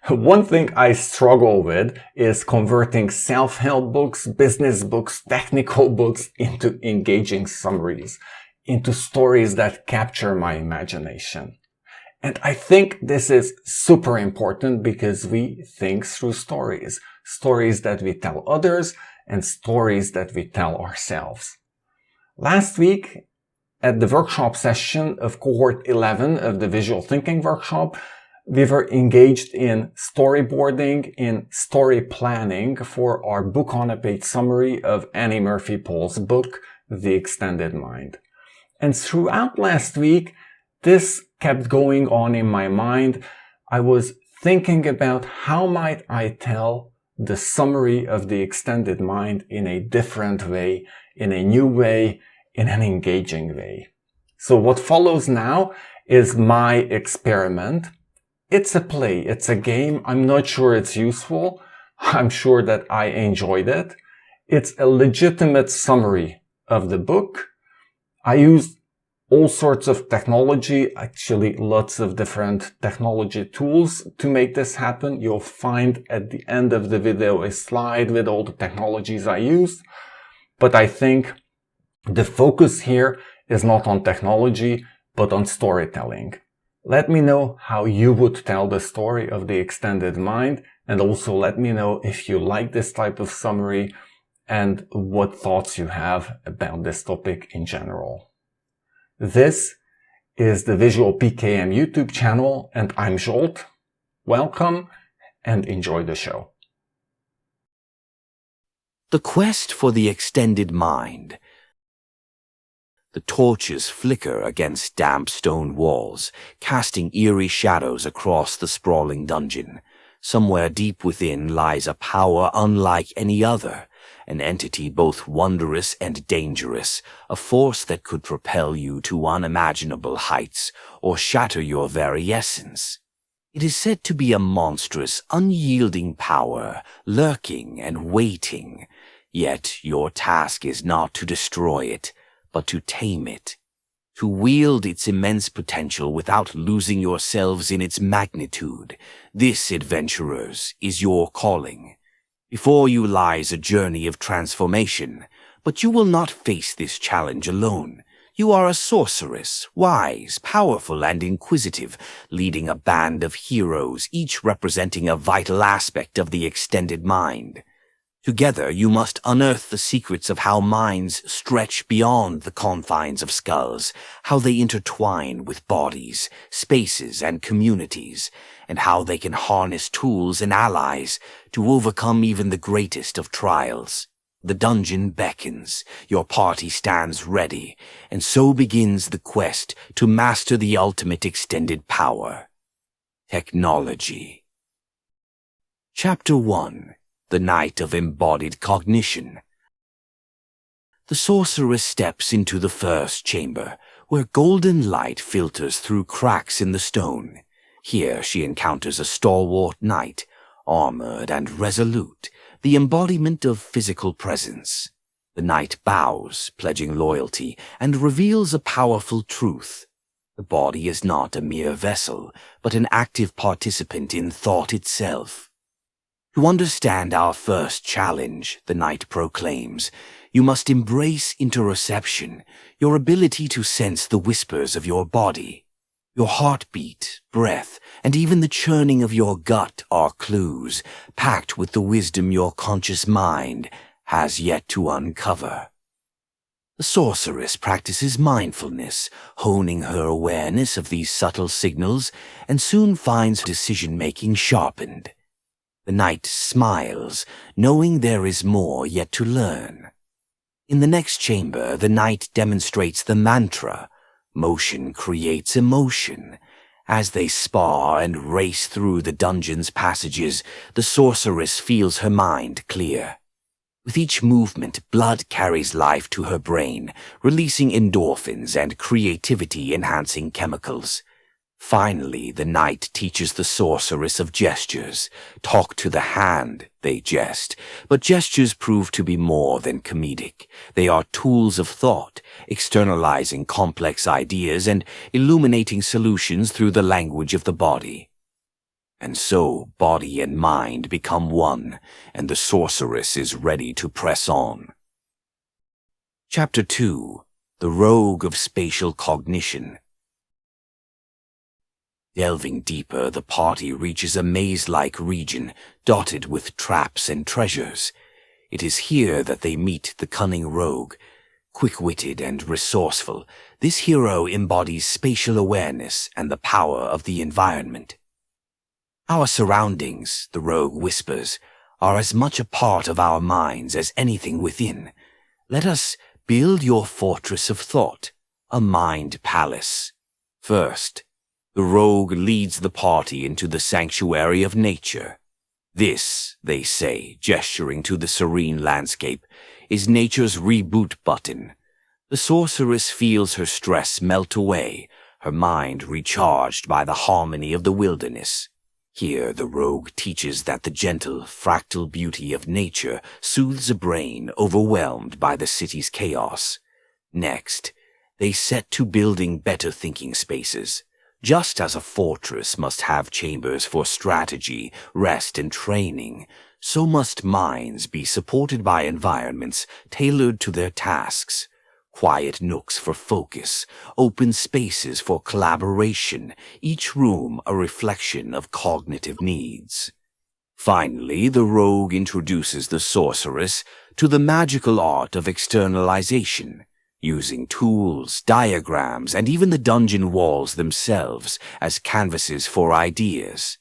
One thing I struggle with is converting self-help books, business books, technical books into engaging summaries, into stories that capture my imagination. And I think this is super important because we think through stories, stories that we tell others and stories that we tell ourselves. Last week, at the workshop session of Cohort 11 of the Visual Thinking Workshop, we were engaged in storyboarding, in story planning for our book-on-a-page summary of Annie Murphy Paul's book, The Extended Mind. And throughout last week, this kept going on in my mind. I was thinking about how might I tell the summary of The Extended Mind in a different way, in a new way, in an engaging way. So what follows now is my experiment. It's a play, it's a game. I'm not sure it's useful. I'm sure that I enjoyed it. It's a legitimate summary of the book. I used all sorts of technology, actually lots of different technology tools to make this happen. You'll find at the end of the video a slide with all the technologies I used. But I think the focus here is not on technology, but on storytelling. Let me know how you would tell the story of The Extended Mind, and also let me know if you like this type of summary and what thoughts you have about this topic in general. This is the Visual PKM YouTube channel, and I'm Zsolt. Welcome and enjoy the show. The quest for the extended mind. The torches flicker against damp stone walls, casting eerie shadows across the sprawling dungeon. Somewhere deep within lies a power unlike any other, an entity both wondrous and dangerous, a force that could propel you to unimaginable heights or shatter your very essence. It is said to be a monstrous, unyielding power, lurking and waiting. Yet your task is not to destroy it, but to tame it, to wield its immense potential without losing yourselves in its magnitude. This, adventurers, is your calling. Before you lies a journey of transformation, but you will not face this challenge alone. You are a sorceress, wise, powerful, and inquisitive, leading a band of heroes, each representing a vital aspect of the extended mind. Together, you must unearth the secrets of how minds stretch beyond the confines of skulls, how they intertwine with bodies, spaces, and communities, and how they can harness tools and allies to overcome even the greatest of trials. The dungeon beckons, your party stands ready, and so begins the quest to master the ultimate extended power. Technology. Chapter 1. The Night of Embodied Cognition. The sorceress steps into the first chamber, where golden light filters through cracks in the stone. Here she encounters a stalwart knight, armored and resolute, the embodiment of physical presence. The knight bows, pledging loyalty, and reveals a powerful truth. The body is not a mere vessel, but an active participant in thought itself. To understand our first challenge, the knight proclaims, you must embrace interoception, your ability to sense the whispers of your body. Your heartbeat, breath, and even the churning of your gut are clues, packed with the wisdom your conscious mind has yet to uncover. The sorceress practices mindfulness, honing her awareness of these subtle signals, and soon finds decision-making sharpened. The knight smiles, knowing there is more yet to learn. In the next chamber, the knight demonstrates the mantra, motion creates emotion. As they spar and race through the dungeon's passages, the sorceress feels her mind clear. With each movement, blood carries life to her brain, releasing endorphins and creativity-enhancing chemicals. Finally, the knight teaches the sorceress of gestures. Talk to the hand, they jest. But gestures prove to be more than comedic. They are tools of thought, externalizing complex ideas and illuminating solutions through the language of the body. And so body and mind become one, and the sorceress is ready to press on. Chapter 2. The Rogue of Spatial Cognition. Delving deeper, the party reaches a maze-like region dotted with traps and treasures. It is here that they meet the cunning rogue. Quick-witted and resourceful, this hero embodies spatial awareness and the power of the environment. Our surroundings, the rogue whispers, are as much a part of our minds as anything within. Let us build your fortress of thought, a mind palace. First, the rogue leads the party into the sanctuary of nature. This, they say, gesturing to the serene landscape, is nature's reboot button. The sorceress feels her stress melt away, her mind recharged by the harmony of the wilderness. Here the rogue teaches that the gentle, fractal beauty of nature soothes a brain overwhelmed by the city's chaos. Next, they set to building better thinking spaces. Just as a fortress must have chambers for strategy, rest, and training, so must minds be supported by environments tailored to their tasks. Quiet nooks for focus, open spaces for collaboration, each room a reflection of cognitive needs. Finally, the rogue introduces the sorceress to the magical art of externalization, using tools, diagrams, and even the dungeon walls themselves as canvases for ideas.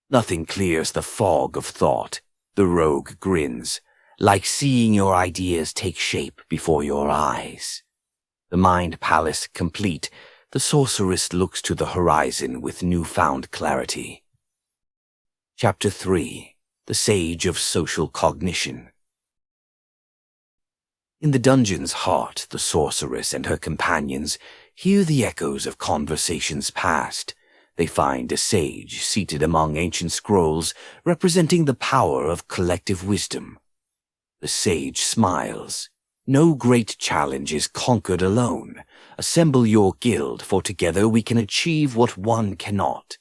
Nothing clears the fog of thought, the rogue grins, like seeing your ideas take shape before your eyes. The mind palace complete, the sorceress looks to the horizon with newfound clarity. Chapter 3. The Sage of Social Cognition. In the dungeon's heart, the sorceress and her companions hear the echoes of conversations past. They find a sage seated among ancient scrolls representing the power of collective wisdom. The sage smiles. No great challenge is conquered alone. Assemble your guild, for together we can achieve what one cannot.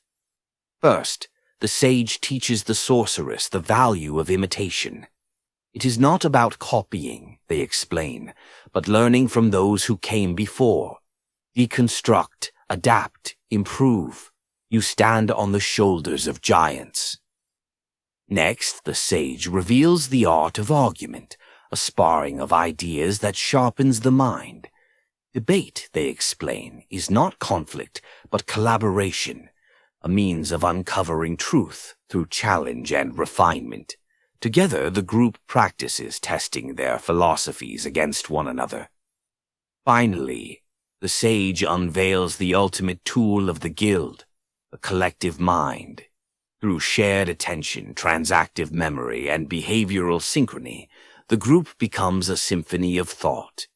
First, the sage teaches the sorceress the value of imitation. It is not about copying, they explain, but learning from those who came before. Deconstruct, adapt, improve. You stand on the shoulders of giants. Next, the sage reveals the art of argument, a sparring of ideas that sharpens the mind. Debate, they explain, is not conflict, but collaboration, a means of uncovering truth through challenge and refinement. Together, the group practices testing their philosophies against one another. Finally, the sage unveils the ultimate tool of the guild, the collective mind. Through shared attention, transactive memory, and behavioral synchrony, the group becomes a symphony of thought.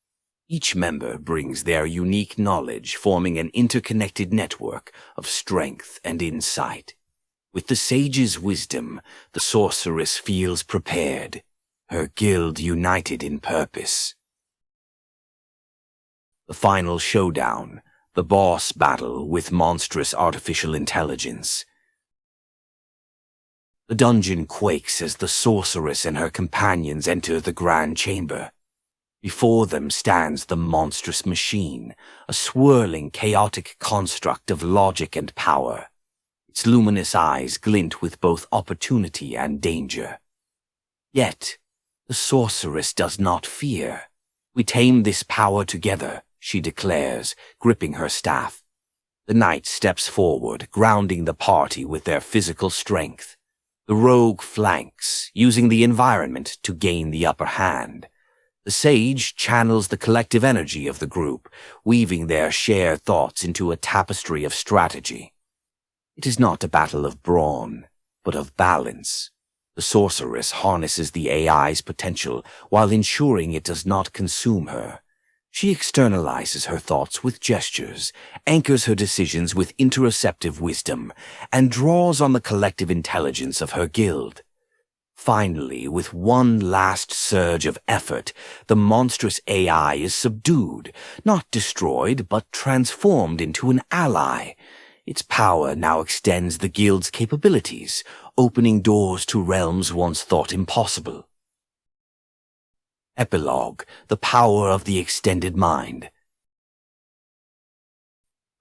Each member brings their unique knowledge, forming an interconnected network of strength and insight. With the sage's wisdom, the sorceress feels prepared, her guild united in purpose. The final showdown, the boss battle with monstrous artificial intelligence. The dungeon quakes as the sorceress and her companions enter the grand chamber. Before them stands the monstrous machine, a swirling, chaotic construct of logic and power. Its luminous eyes glint with both opportunity and danger. Yet, the sorceress does not fear. We tame this power together, she declares, gripping her staff. The knight steps forward, grounding the party with their physical strength. The rogue flanks, using the environment to gain the upper hand. The sage channels the collective energy of the group, weaving their shared thoughts into a tapestry of strategy. It is not a battle of brawn, but of balance. The sorceress harnesses the AI's potential while ensuring it does not consume her. She externalizes her thoughts with gestures, anchors her decisions with interoceptive wisdom, and draws on the collective intelligence of her guild. Finally, with one last surge of effort, the monstrous AI is subdued, not destroyed, but transformed into an ally. Its power now extends the Guild's capabilities, opening doors to realms once thought impossible. Epilogue, the power of the extended mind.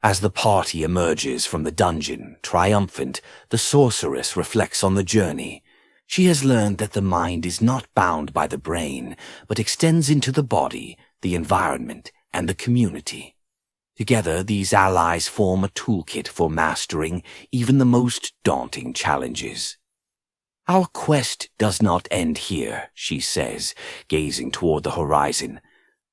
As the party emerges from the dungeon, triumphant, the sorceress reflects on the journey. She has learned that the mind is not bound by the brain, but extends into the body, the environment, and the community. Together, these allies form a toolkit for mastering even the most daunting challenges. Our quest does not end here, she says, gazing toward the horizon.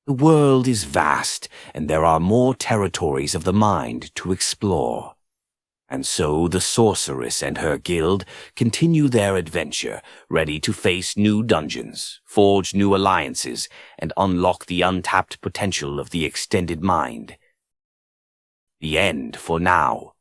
The world is vast, and there are more territories of the mind to explore. And so the sorceress and her guild continue their adventure, ready to face new dungeons, forge new alliances, and unlock the untapped potential of the extended mind. The end, for now,